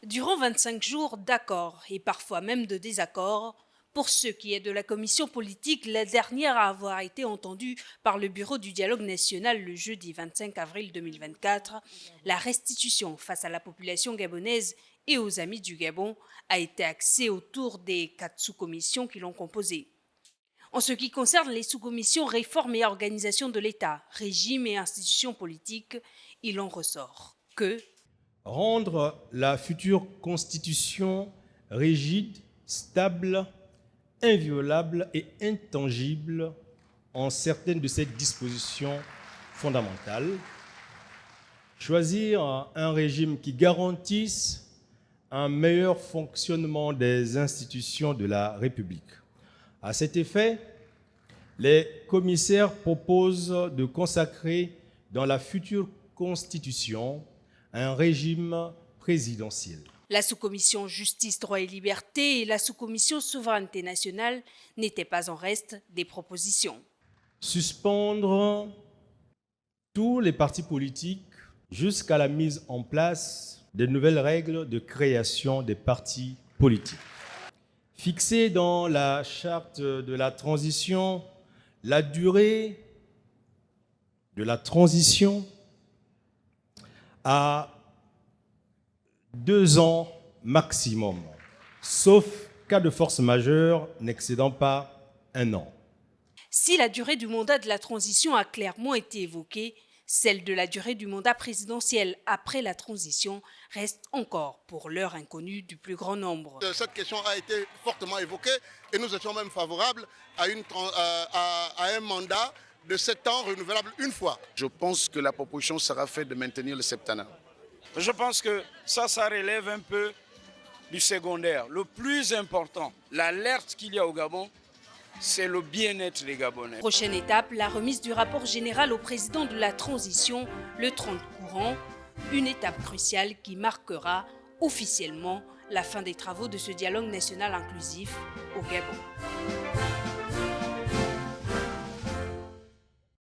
Durant 25 jours d'accords et parfois même de désaccords, pour ce qui est de la commission politique, la dernière à avoir été entendue par le Bureau du dialogue national le jeudi 25 avril 2024, la restitution face à la population gabonaise et aux amis du Gabon a été axée autour des 4 sous-commissions qui l'ont composée. En ce qui concerne les sous-commissions réforme et organisation de l'État, régime et institutions politiques, il en ressort que rendre la future constitution rigide, stable, inviolable et intangible en certaines de ses dispositions fondamentales, choisir un régime qui garantisse un meilleur fonctionnement des institutions de la République. À cet effet, les commissaires proposent de consacrer dans la future constitution un régime présidentiel. La sous-commission Justice, Droits et Liberté et la sous-commission Souveraineté nationale n'étaient pas en reste des propositions. Suspendre tous les partis politiques jusqu'à la mise en place de nouvelles règles de création des partis politiques. Fixer dans la charte de la transition la durée de la transition à 2 ans maximum, sauf cas de force majeure n'excédant pas 1 an. Si la durée du mandat de la transition a clairement été évoquée, celle de la durée du mandat présidentiel après la transition reste encore pour l'heure inconnue du plus grand nombre. Cette question a été fortement évoquée et nous étions même favorables à un mandat de 7 ans renouvelable une fois. Je pense que la proposition sera faite de maintenir le septennat. Je pense que ça relève un peu du secondaire. Le plus important, l'alerte qu'il y a au Gabon, c'est le bien-être des Gabonais. Prochaine étape, la remise du rapport général au président de la transition le 30 courant, une étape cruciale qui marquera officiellement la fin des travaux de ce dialogue national inclusif au Gabon.